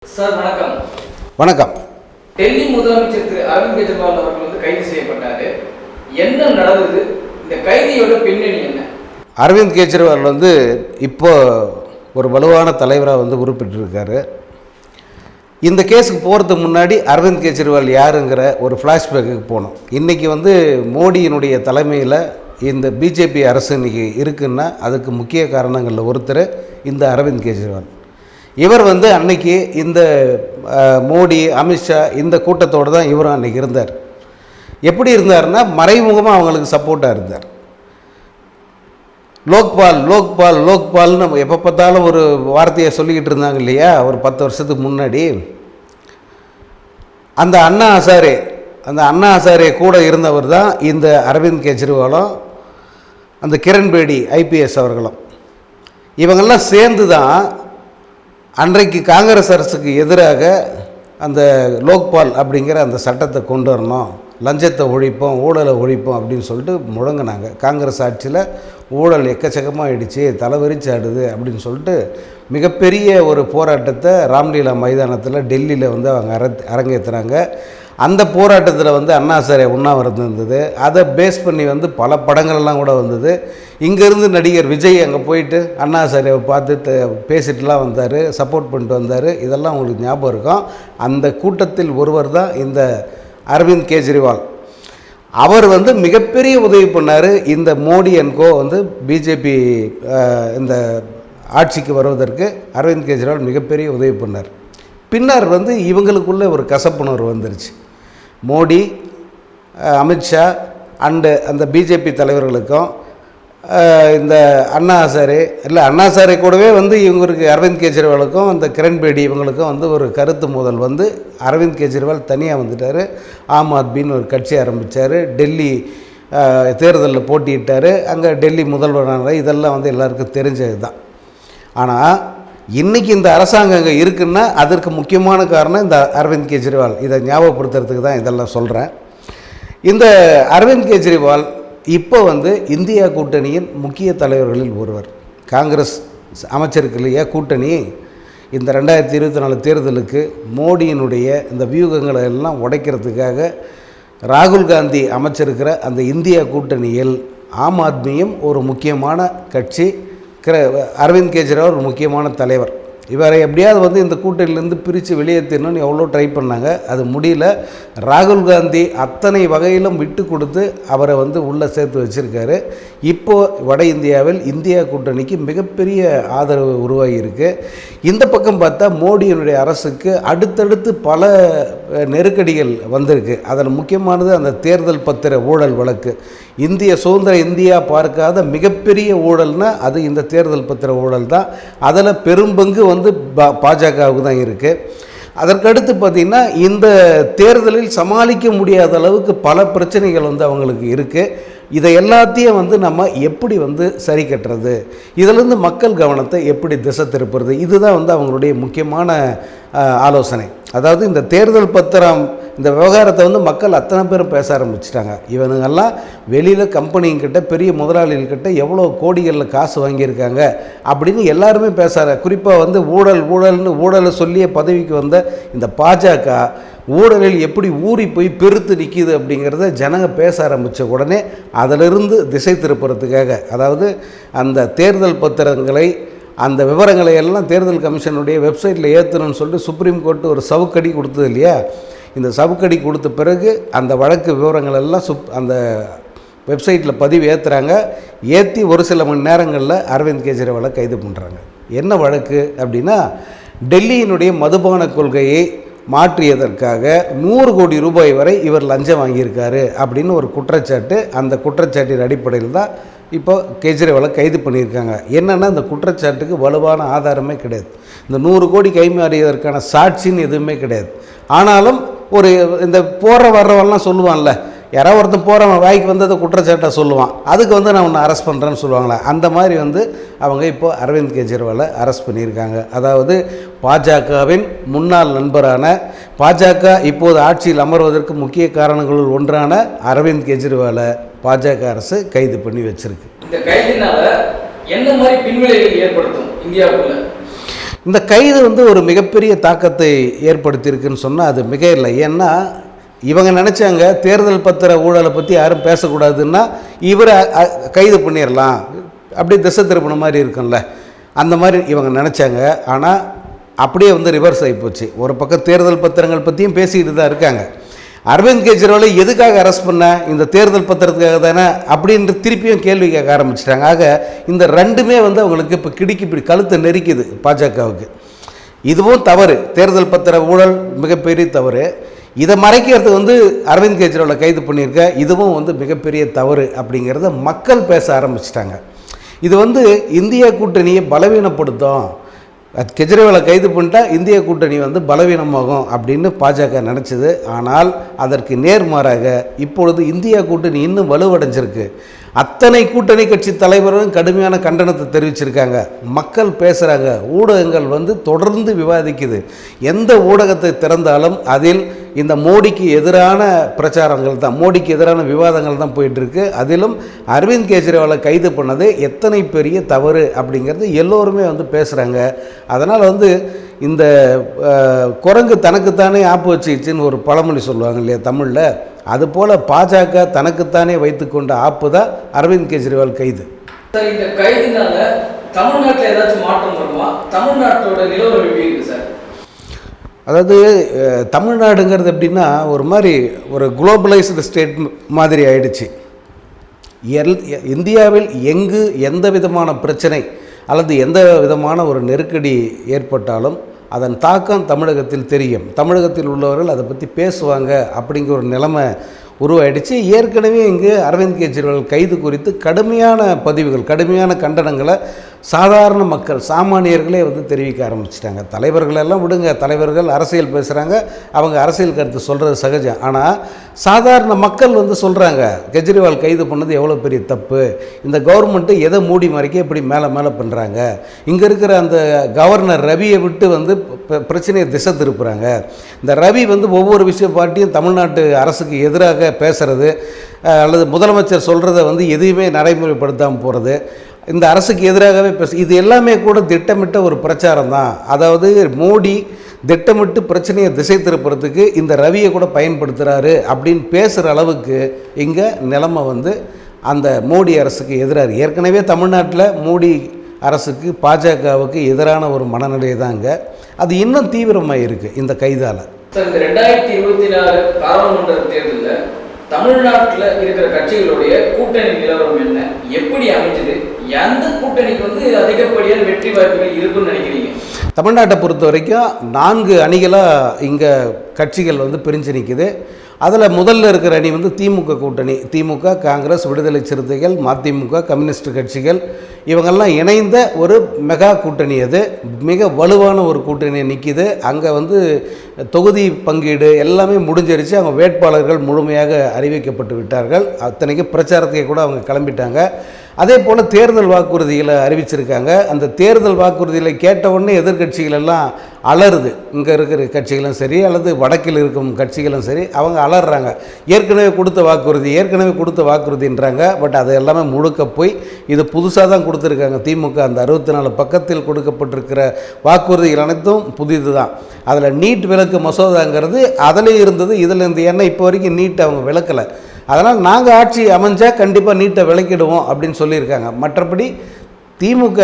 Sir வணக்கம். வணக்கம். டெல்லி முதலமைச்சர் திரு அரவிந்த் கெஜ்ரிவால் அவர்கள் கைது செய்யப்பட்டாரு. என்ன நடந்தது? இந்த கைதியோட பின்னணி என்ன? அரவிந்த் கெஜ்ரிவால் இப்போ ஒரு வலுவான தலைவராக உருப்பெற்றிருக்காரு. இந்த கேஸுக்கு போகிறதுக்கு முன்னாடி அரவிந்த் கெஜ்ரிவால் யாருங்கிற ஒரு ஃப்ளாஷ்பேக்கு போனோம். இன்றைக்கி மோடியினுடைய தலைமையில் இந்த பிஜேபி அரசு இன்றைக்கி இருக்குன்னா அதுக்கு முக்கிய காரணங்களில் ஒருத்தர் இந்த அரவிந்த் கெஜ்ரிவால். இவர் அன்னைக்கு இந்த மோடி அமித்ஷா இந்த கூட்டத்தோடு தான் இவரும் அன்றைக்கி இருந்தார். எப்படி இருந்தார்னா மறைமுகமாக அவங்களுக்கு சப்போர்ட்டாக இருந்தார். லோக்பால் லோக்பால் லோக்பால்னு நம்ம எப்போ பார்த்தாலும் ஒரு வார்த்தையை சொல்லிக்கிட்டு இருந்தாங்க இல்லையா, ஒரு 10 வருஷத்துக்கு முன்னாடி. அந்த அண்ணா ஹசாரே கூட இருந்தவர் தான் இந்த அரவிந்த் கெஜ்ரிவாலும் அந்த கிரண்பேடி ஐபிஎஸ் அவர்களும். இவங்கெல்லாம் சேர்ந்து தான் அன்றைக்கு காங்கிரஸ் அரசுக்கு எதிராக அந்த லோக்பால் அப்படிங்கிற அந்த சட்டத்தை கொண்டு வரணும், லஞ்சத்தை ஒழிப்போம், ஊழலை ஒழிப்போம் அப்படின்னு சொல்லிட்டு முழங்கினாங்க. காங்கிரஸ் ஆட்சியில் ஊழல் எக்கச்சக்கமாக ஆயிடுச்சு, தலைவரிச்சு ஆடுது அப்படின்னு சொல்லிட்டு மிகப்பெரிய ஒரு போராட்டத்தை ராம்லீலா மைதானத்தில் டெல்லியில் அவங்க அரங்கேற்றுறாங்க. அந்த போராட்டத்தில் அண்ணா ஹசாரே உண்ணாவிரதம் இருந்தது. அதை பேஸ் பண்ணி பல படங்கள்லாம் கூட வந்தது. இங்கேருந்து நடிகர் விஜய் அங்கே போயிட்டு அண்ணா ஹசாரேவை பார்த்து பேசிட்டுலாம் வந்தார், சப்போர்ட் பண்ணிட்டு வந்தார். இதெல்லாம் உங்களுக்கு ஞாபகம் இருக்கும். அந்த கூட்டத்தில் ஒருவர் தான் இந்த அரவிந்த் கெஜ்ரிவால். அவர் மிகப்பெரிய உதவி பண்ணார் இந்த மோடி அண்ட் கோ பிஜேபி இந்த ஆட்சிக்கு வருவதற்கு அரவிந்த் கெஜ்ரிவால் மிகப்பெரிய உதவி பண்ணார். பின்னர் இவங்களுக்குள்ளே ஒரு கசப்புணர்வு வந்துருச்சு. மோடி, அமித்ஷா அண்டு அந்த பிஜேபி தலைவர்களுக்கும் இந்த அண்ணா ஹசாரே கூடவே இவங்களுக்கு அரவிந்த் கெஜ்ரிவாலுக்கும் அந்த கிரண்பேடி இவங்களுக்கும் ஒரு கருத்து மோதல் அரவிந்த் கெஜ்ரிவால் தனியாக வந்துட்டார். ஆம் ஆத்மின்னு ஒரு கட்சி ஆரம்பித்தார். டெல்லி தேர்தலில் போட்டியிட்டார். அங்கே டெல்லி முதல்வரான இதெல்லாம் எல்லாருக்கும் தெரிஞ்சது தான். ஆனால் இன்றைக்கி இந்த அரசாங்கம் அங்கே இருக்குன்னா அதற்கு முக்கியமான காரணம் இந்த அரவிந்த் கெஜ்ரிவால். இதை ஞாபகப்படுத்துறதுக்கு தான் இதெல்லாம் சொல்கிறேன். இந்த அரவிந்த் கெஜ்ரிவால் இப்போ இந்தியா கூட்டணியின் முக்கிய தலைவர்களில் ஒருவர். காங்கிரஸ் அமைச்சருக்கு இல்லையா கூட்டணி, இந்த 2024 தேர்தலுக்கு மோடியினுடைய இந்த வியூகங்களை எல்லாம் உடைக்கிறதுக்காக ராகுல் காந்தி அமைச்சிருக்கிற அந்த இந்தியா கூட்டணியில் ஆம் ஆத்மியும் ஒரு முக்கியமான கட்சி, அரவிந்த் கெஜ்ரிவால் ஒரு முக்கியமான தலைவர். இவரை எப்படியாவது இந்த கூட்டணியிலேருந்து பிரித்து வெளியேற்றணும்னு எவ்வளோ ட்ரை பண்ணாங்க, அது முடியல. ராகுல் காந்தி அத்தனை வகையிலும் விட்டு கொடுத்து அவரை உள்ளே சேர்த்து வச்சுருக்காரு. இப்போது வட இந்தியாவில் இந்தியா கூட்டணிக்கு மிகப்பெரிய ஆதரவு உருவாகியிருக்கு. இந்த பக்கம் பார்த்தா மோடியினுடைய அரசுக்கு அடுத்தடுத்து பல நெருக்கடிகள் வந்திருக்கு. அதில் முக்கியமானது அந்த தேர்தல் பத்திர ஊழல் வழக்கு. சுதந்திர இந்தியா பார்க்காத மிகப்பெரிய ஊழல்னால் அது இந்த தேர்தல் பத்திர ஊழல் தான். அதில் பெரும்பங்கு பாஜகவுக்கு தான் இருக்குது. அதற்கடுத்து பார்த்திங்கன்னா இந்த தேர்தலில் சமாளிக்க முடியாத அளவுக்கு பல பிரச்சனைகள் அவங்களுக்கு இருக்குது. இதை எல்லாத்தையும் நம்ம எப்படி சரி கட்டுறது, இதிலிருந்து மக்கள் கவனத்தை எப்படி திசை திருப்புறது, இதுதான் அவங்களுடைய முக்கியமான ஆலோசனை. அதாவது இந்த தேர்தல் பத்திரம் இந்த விவகாரத்தை மக்கள் அத்தனை பேரும் பேச ஆரம்பிச்சிட்டாங்க. இவனுங்கெல்லாம் வெளியில் கம்பெனிங்கிட்ட பெரிய முதலாளிகள்கிட்ட எவ்வளோ கோடிகளில் காசு வாங்கியிருக்காங்க அப்படின்னு எல்லாருமே பேசுகிறாங்க. குறிப்பாக ஊழலை சொல்லிய பதவிக்கு வந்த இந்த பாஜக ஊழலில் எப்படி ஊறி போய் பெருத்து நிற்கிது அப்படிங்கிறத ஜனங்க பேச ஆரம்பித்த உடனே அதிலிருந்து திசை திருப்புறதுக்காக, அதாவது அந்த தேர்தல் பத்திரங்களை அந்த விவரங்களை எல்லாம் தேர்தல் கமிஷனுடைய வெப்சைட்டில் ஏற்றணும்னு சொல்லிட்டு சுப்ரீம் கோர்ட்டு ஒரு சவுக்கடி கொடுத்தது இல்லையா. இந்த சவுக்கடி கொடுத்த பிறகு அந்த வழக்கு விவரங்கள் எல்லாம் அந்த வெப்சைட்டில் பதிவு ஏற்றுறாங்க. ஏற்றி ஒரு சில மணி நேரங்களில் அரவிந்த் கெஜ்ரிவாலை கைது பண்ணுறாங்க. என்ன வழக்கு அப்படின்னா, டெல்லியினுடைய மதுபான கொள்கையை மாற்றியதற்காக 100 கோடி ரூபாய் வரை இவர் லஞ்சம் வாங்கியிருக்காரு அப்படின்னு ஒரு குற்றச்சாட்டு. அந்த குற்றச்சாட்டின் அடிப்படையில் தான் இப்போ கெஜ்ரிவாலை கைது பண்ணியிருக்காங்க. என்னென்னா இந்த குற்றச்சாட்டுக்கு வலுவான ஆதாரமே கிடையாது. இந்த 100 கோடி கைமாறியதற்கான சாட்சின்னு எதுவுமே கிடையாது. ஆனாலும் இந்த வர்றவெல்லாம் சொல்லுவான்ல, யாராவது ஒருத்தன் போகிறவன் வாய்க்கு வந்ததை குற்றச்சாட்டாக சொல்லுவான், அதுக்கு நான் உன்னை அரெஸ்ட் பண்ணுறேன்னு சொல்லுவாங்களே, அந்த மாதிரி அவங்க இப்போது அரவிந்த் கெஜ்ரிவாலை அரெஸ்ட் பண்ணியிருக்காங்க. அதாவது பாஜகவின் முன்னாள் நண்பரான, பாஜக இப்போது ஆட்சியில் அமர்வதற்கு முக்கிய காரணங்களுள் ஒன்றான அரவிந்த் கெஜ்ரிவாலை பாஜக அரசு கைது பண்ணி வச்சிருக்கு. இந்த கைதினால என்ன மாதிரி பின்விளைவுகள் ஏற்படுத்தும் இந்தியாவுக்குள்ள? இந்த கைது வந்து ஒரு மிகப்பெரிய தாக்கத்தை ஏற்படுத்தியிருக்குன்னு சொன்னால் அது மிக இல்லை. ஏன்னா இவங்க நினச்சாங்க தேர்தல் பத்திர ஊழலை பற்றி யாரும் பேசக்கூடாதுன்னா இவரை கைது பண்ணிடலாம், அப்படியே திசை திருப்பின மாதிரி இருக்கும்ல, அந்த மாதிரி இவங்க நினச்சாங்க. ஆனால் அப்படியே வந்து ரிவர்ஸ் ஆகிப்போச்சு. ஒரு பக்கம் தேர்தல் பத்திரங்கள் பற்றியும் பேசிக்கிட்டு தான் இருக்காங்க. அரவிந்த் கெஜ்ரிவாலை எதுக்காக அரெஸ்ட் பண்ண, இந்த தேர்தல் பத்திரத்துக்காக தானே அப்படின்ற திருப்பியும் கேள்வி கேட்க ஆரம்பிச்சிட்டாங்க. ஆக இந்த ரெண்டுமே வந்து அவங்களுக்கு இப்போ இப்படி கழுத்தை நெரிக்குது பாஜகவுக்கு. இதுவும் தவறு, தேர்தல் பத்திர ஊழல் மிகப்பெரிய தவறு. இதை மறைக்கிறது வந்து அரவிந்த் கெஜ்ரிவாலை கைது பண்ணியிருக்க இதுவும் வந்து மிகப்பெரிய தவறு அப்படிங்கிறத மக்கள் பேச ஆரம்பிச்சிட்டாங்க. இது வந்து இந்தியா கூட்டணியை பலவீனப்படுத்தும், கெஜ்ரிவாலை கைது பண்ணிட்டா இந்திய கூட்டணி வந்து பலவீனமாகும் அப்படின்னு பாஜக நினச்சிது. ஆனால் அதற்கு நேர்மாறாக இப்பொழுது இந்தியா கூட்டணி இன்னும் வலுவடைஞ்சிருக்கு. அத்தனை கூட்டணி கட்சி தலைவர்களும் கடுமையான கண்டனத்தை தெரிவிச்சிருக்காங்க. மக்கள் பேசுகிறாங்க, ஊடகங்கள் வந்து தொடர்ந்து விவாதிக்குது. எந்த ஊடகத்தை திறந்தாலும் அதில் இந்த மோடிக்கு எதிரான பிரச்சாரங்கள் தான், மோடிக்கு எதிரான விவாதங்கள் தான் போயிட்டுருக்கு. அதிலும் அரவிந்த் கெஜ்ரிவாலை கைது பண்ணது எத்தனை பெரிய தவறு அப்படிங்கிறது எல்லோருமே வந்து பேசுகிறாங்க. அதனால் வந்து இந்த குரங்கு தனக்குத்தானே ஆப்பு வச்சுச்சுன்னு ஒரு பழமொழி சொல்லுவாங்க இல்லையா தமிழில், அதுபோல் பாஜக தனக்குத்தானே வைத்துக்கொண்ட ஆப்பு தான் அரவிந்த் கெஜ்ரிவால் கைது. சார், இந்த கைதுனால தமிழ்நாட்டில் ஏதாச்சும் மாற்றம் வருமா? தமிழ்நாட்டோட நிலவரம் எப்படி இருக்குது சார்? அதாவது தமிழ்நாடுங்கிறது எப்படின்னா ஒரு மாதிரி ஒரு குளோபலைஸ்டு ஸ்டேட் மாதிரி ஆயிடுச்சு. இந்தியாவில் எங்கு எந்த விதமான பிரச்சனை அல்லது எந்த விதமான ஒரு நெருக்கடி ஏற்பட்டாலும் அதன் தாக்கம் தமிழகத்தில் தெரியும். தமிழகத்தில் உள்ளவர்கள் அதை பற்றி பேசுவாங்க அப்படிங்கிற ஒரு நிலைமை உருவாயிடுச்சு. ஏற்கனவே இங்கு அரவிந்த் கெஜ்ரிவால் கைது குறித்து கடுமையான பதிவுகள், கடுமையான கண்டனங்களை சாதாரண மக்கள், சாமானியர்களே வந்து தெரிவிக்க ஆரம்பிச்சிட்டாங்க. தலைவர்களெல்லாம் விடுங்க, தலைவர்கள் அரசியல் பேசுகிறாங்க, அவங்க அரசியல் கருத்து சொல்கிறது சகஜம். ஆனால் சாதாரண மக்கள் வந்து சொல்கிறாங்க, கெஜ்ரிவால் கைது பண்ணது எவ்வளோ பெரிய தப்பு, இந்த கவர்மெண்ட்டு எதை மூடி மறைக்க இப்படி மேலே மேலே பண்ணுறாங்க, இங்கே இருக்கிற அந்த கவர்னர் ரவியை விட்டு வந்து பிரச்சனையை திசை திருப்புறாங்க. இந்த ரவி வந்து ஒவ்வொரு விஷயப்பாட்டியும் தமிழ்நாட்டு அரசுக்கு எதிராக பேசுகிறது, அல்லது முதலமைச்சர் சொல்கிறத வந்து எதையுமே நடைமுறைப்படுத்தாமல் போகிறது, இந்த அரசுக்கு எதிராகவே இது எல்லாமே கூட திட்டமிட்ட ஒரு பிரச்சாரம் தான். அதாவது மோடி திட்டமிட்டு பிரச்சனையை திசை திருப்புறதுக்கு இந்த ரவியை கூட பயன்படுத்துகிறாரு அப்படின்னு பேசுகிற அளவுக்கு இங்கே நிலைமை வந்து அந்த மோடி அரசுக்கு எதிராக. ஏற்கனவே தமிழ்நாட்டில் மோடி அரசுக்கு பாஜகவுக்கு எதிரான ஒரு மனநிலை தாங்க, அது இன்னும் தீவிரமாக இருக்குது இந்த கைதால். சார், இந்த 2024 பாராளுமன்ற தேர்தலில் தமிழ்நாட்டில் இருக்கிற கட்சிகளுடைய கூட்டணி நிலவரம் என்ன, எப்படி அமைஞ்சது, எந்த கூட்டணிக்கு வந்து அதிகப்படியான வெற்றி வாய்ப்புகள் இருக்குன்னு நினைக்கிறீங்க? தமிழ்நாட்டை பொறுத்த வரைக்கும் 4 அணிகளாக இங்கே கட்சிகள் வந்து பிரிஞ்சு நிற்குது. அதில் முதல்ல இருக்கிற அணி வந்து திமுக கூட்டணி. திமுக, காங்கிரஸ், விடுதலை சிறுத்தைகள், மதிமுக, கம்யூனிஸ்ட் கட்சிகள் இவங்கெல்லாம் இணைந்த ஒரு மெகா கூட்டணி. அது மிக வலுவான ஒரு கூட்டணியை நிற்கிது. அங்கே வந்து தொகுதி பங்கீடு எல்லாமே முடிஞ்சிருச்சு. அவங்க வேட்பாளர்கள் முழுமையாக அறிவிக்கப்பட்டு விட்டார்கள். அத்தனைக்கு பிரச்சாரத்துக்கு கூட அவங்க கிளம்பிட்டாங்க. அதே போல் தேர்தல் வாக்குறுதிகளை அறிவிச்சிருக்காங்க. அந்த தேர்தல் வாக்குறுதிகளை கேட்ட உடனே எதிர்கட்சிகள் எல்லாம் அலறுது. இங்கே இருக்கிற கட்சிகளும் சரி அல்லது வடக்கில் இருக்கும் கட்சிகளும் சரி, அவங்க அலறாங்க. ஏற்கனவே கொடுத்த வாக்குறுதின்றாங்க. பட் அது எல்லாமே முழுக்க போய் இது புதுசாக தான் கொடுத்துருக்காங்க திமுக. அந்த 64 பக்கத்தில் கொடுக்கப்பட்டிருக்கிற வாக்குறுதிகள் அனைத்தும் புதிது தான். அதில் நீட் விலக்கு மசோதாங்கிறது அதில் இருந்தது, இதில் இருந்து. ஏன்னா இப்போ வரைக்கும் நீட் அவங்க விளக்கலை. அதனால் நாங்கள் ஆட்சி அமைஞ்சால் கண்டிப்பாக நீட்டை விலக்கிடுவோம் அப்படின்னு சொல்லியிருக்காங்க. மற்றபடி திமுக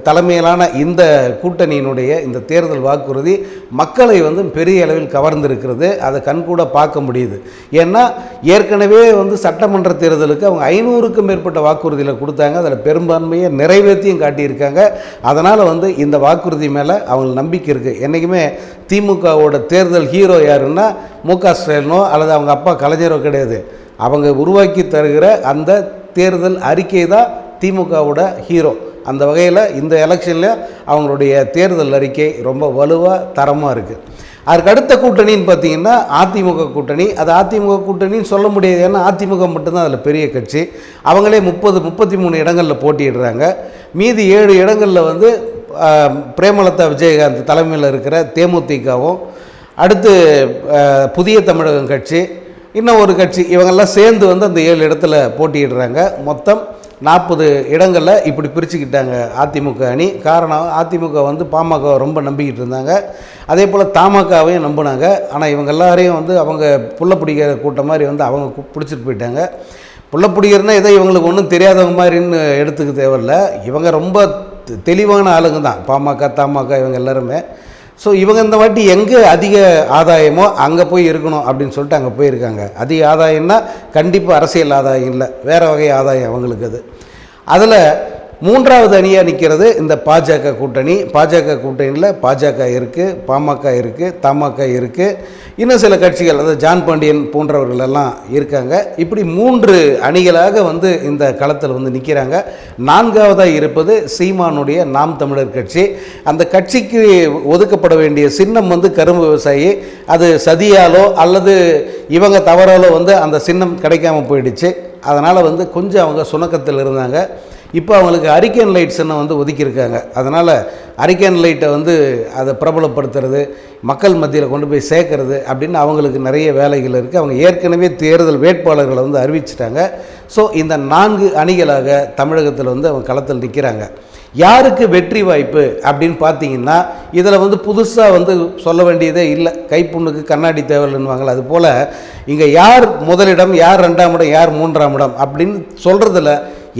தலைமையிலான இந்த கூட்டணியினுடைய இந்த தேர்தல் வாக்குறுதி மக்களை வந்து பெரிய அளவில் கவர்ந்திருக்கிறது. அதை கண்கூட பார்க்க முடியுது. ஏன்னா ஏற்கனவே வந்து சட்டமன்ற தேர்தலுக்கு அவங்க 500க்கும் மேற்பட்ட வாக்குறுதியில் கொடுத்தாங்க. அதில் பெரும்பான்மையை நிறைவேற்றியும் காட்டியிருக்காங்க. அதனால் வந்து இந்த வாக்குறுதி மேலே அவங்களுக்கு நம்பிக்கை இருக்குது. என்றைக்குமே திமுகவோட தேர்தல் ஹீரோ யாருன்னா மு.க. ஸ்டாலினோ அல்லது அவங்க அப்பா கலைஞரோ கிடையாது. அவங்க உருவாக்கி தருகிற அந்த தேர்தல் அறிக்கை தான் திமுகவோட ஹீரோ. அந்த வகையில் இந்த எலெக்ஷனில் அவங்களுடைய தேர்தல் அறிக்கை ரொம்ப வலுவாக தரமாக இருக்குது. அதுக்கு அடுத்த கூட்டணின்னு பார்த்திங்கன்னா அதிமுக கூட்டணி. அது அதிமுக கூட்டணின்னு சொல்ல முடியாது. ஏன்னா அதிமுக மட்டும்தான் அதில் பெரிய கட்சி. அவங்களே 33 இடங்களில் போட்டியிடுறாங்க. மீதி 7 இடங்களில் வந்து பிரேமலதா விஜயகாந்த் தலைமையில் இருக்கிற தேமுதிகவும், அடுத்து புதிய தமிழகம் கட்சி, இன்னும் ஒரு கட்சி, இவங்கெல்லாம் சேர்ந்து வந்து அந்த 7 இடத்துல போட்டியிடுறாங்க. மொத்தம் 40 இடங்களில் இப்படி பிரிச்சுக்கிட்டாங்க அதிமுக அணி. காரணம், அதிமுக வந்து பாமக ரொம்ப நம்பிக்கிட்டு இருந்தாங்க, அதே போல் தமாகவையும் நம்பினாங்க. ஆனால் இவங்க எல்லாரையும் வந்து அவங்க புள்ள பிடிக்கிற கூட்டம் மாதிரி வந்து அவங்க பிடிச்சிட்டு போயிட்டாங்க. புள்ள பிடிக்கிறதுனா ஏதோ இவங்களுக்கு ஒன்றும் தெரியாதவங்க மாதிரின்னு எடுத்துக்க தேவையில்ல. இவங்க ரொம்ப தெளிவான ஆளுங்க தான், பாமக தமாகா இவங்க எல்லாருமே. ஸோ இவங்க இந்த வாட்டி எங்கே அதிக ஆதாயமோ அங்கே போய் இருக்கணும் அப்படின்னு சொல்லிட்டு அங்கே போயிருக்காங்க. அதிக ஆதாயம்னா கண்டிப்பாக அரசியல் ஆதாயம் இல்லை, வேறு வகை ஆதாயம் அவங்களுக்கு. அதில் மூன்றாவது அணியாக நிற்கிறது இந்த பாஜக கூட்டணி. பாஜக கூட்டணியில் பாஜக இருக்குது, பாமக இருக்குது, தமாக இருக்குது, இன்னும் சில கட்சிகள், அதாவது ஜான் பாண்டியன் போன்றவர்கள் எல்லாம் இருக்காங்க. இப்படி 3 அணிகளாக வந்து இந்த களத்தில் வந்து நிற்கிறாங்க. 4வதாக இருப்பது சீமானுடைய நாம் தமிழர் கட்சி. அந்த கட்சிக்கு ஒதுக்கப்பட வேண்டிய சின்னம் வந்து கரும்பு விவசாயி. அது சதியாலோ அல்லது இவங்க தவறாலோ வந்து அந்த சின்னம் கிடைக்காம போயிடுச்சு. அதனால் வந்து கொஞ்சம் அவங்க சுணக்கத்தில் இருந்தாங்க. இப்போ அவங்களுக்கு ஹரிக்கேன் லைட் சின்னம் வந்து ஒதுக்கியிருக்காங்க. அதனால் ஹரிக்கேன் லைட்டை வந்து அதை பிரபலப்படுத்துறது, மக்கள் மத்தியில் கொண்டு போய் சேர்க்கறது அப்படின்னு அவங்களுக்கு நிறைய வேலைகள் இருக்குது. அவங்க ஏற்கனவே தேர்தல் வேட்பாளர்களை வந்து அறிவிச்சிட்டாங்க. ஸோ இந்த 4 அணிகளாக தமிழகத்தில் வந்து அவங்க களத்தில் நிற்கிறாங்க. யாருக்கு வெற்றி வாய்ப்பு அப்படின்னு பார்த்தீங்கன்னா, இதில் வந்து புதுசாக வந்து சொல்ல வேண்டியதே இல்லை. கைப்புண்ணுக்கு கண்ணாடி தேவையில்லைன்னுவாங்களே, அது போல் இங்கே யார் முதலிடம், யார் 2ஆம் இடம், யார் 3ஆம் இடம் அப்படின்னு சொல்கிறதுல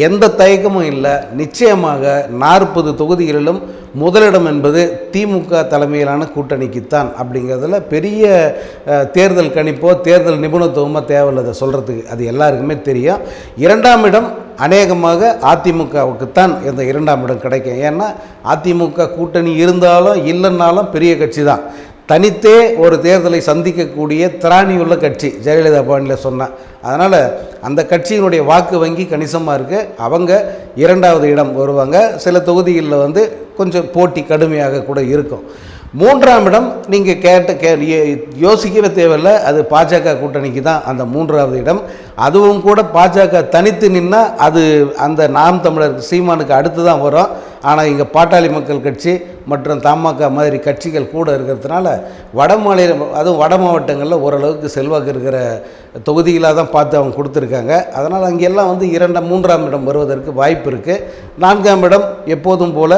எந்த தயக்கமும் இல்லை. நிச்சயமாக 40 தொகுதிகளிலும் முதலிடம் என்பது திமுக தலைமையிலான கூட்டணிக்குத்தான் அப்படிங்கிறதுல பெரிய தேர்தல் கணிப்போ தேர்தல் நிபுணத்துவமோ தேவையில்லதை சொல்கிறதுக்கு, அது எல்லாருக்குமே தெரியும். 2ஆம் இடம் அநேகமாக அதிமுகவுக்குத்தான் இந்த 2ஆம் இடம் கிடைக்கும். ஏன்னா அதிமுக கூட்டணி இருந்தாலும் இல்லைன்னாலும் பெரிய கட்சி தான், தனித்தே ஒரு தேர்தலை சந்திக்கக்கூடிய திராணியுள்ள கட்சி, ஜெயலலிதா பாணியில் சொன்னான். அதனால் அந்த கட்சியினுடைய வாக்கு வங்கி கணிசமாக இருக்குது. அவங்க 2வது இடம் வருவாங்க. சில தொகுதிகளில் வந்து கொஞ்சம் போட்டி கடுமையாக கூட இருக்கும். 3ஆம் இடம் நீங்கள் யோசிக்கவே தேவையில்லை, அது பாஜக கூட்டணிக்கு தான் அந்த 3வது இடம். அதுவும் கூட பாஜக தனித்து நின்னால் அது அந்த நாம் தமிழர் சீமானுக்கு அடுத்து தான் வரும். ஆனால் இங்கே பாட்டாளி மக்கள் கட்சி மற்றும் தமாக மாதிரி கட்சிகள் கூட இருக்கிறதுனால வட மாநிலம், அதுவும் வட மாவட்டங்களில் ஓரளவுக்கு செல்வாக்கு இருக்கிற தொகுதிகளாக தான் பார்த்து அவங்க கொடுத்துருக்காங்க. அதனால் அங்கெல்லாம் வந்து 3ஆம் இடம் வருவதற்கு வாய்ப்பு இருக்குது. 4ஆம் இடம் எப்போதும் போல்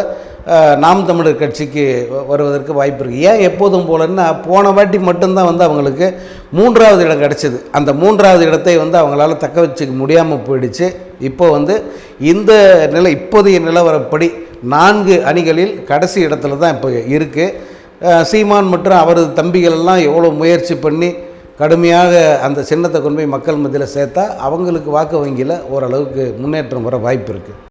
நாம் தமிழர் கட்சிக்கு வருவதற்கு வாய்ப்பு இருக்குது. ஏன் எப்போதும் போலன்னா, போன வாட்டி மட்டும்தான் வந்து அவங்களுக்கு 3வது இடம் கிடச்சிது. அந்த 3வது இடத்தை வந்து அவங்களால தக்க வச்சுக்க முடியாமல் போயிடுச்சு. இப்போ வந்து இந்த இப்போதைய நிலவரப்படி 4 அணிகளில் கடைசி இடத்துல தான் இப்போ இருக்குது. சீமான் மற்றும் அவரது தம்பிகள் எல்லாம் எவ்வளோ முயற்சி பண்ணி கடுமையாக அந்த சின்னத்தை கொண்டு போய் மக்கள் மத்தியில் சேர்த்தா அவங்களுக்கு வாக்கு வங்கியில் ஓரளவுக்கு முன்னேற்றம் வர வாய்ப்பு இருக்குது.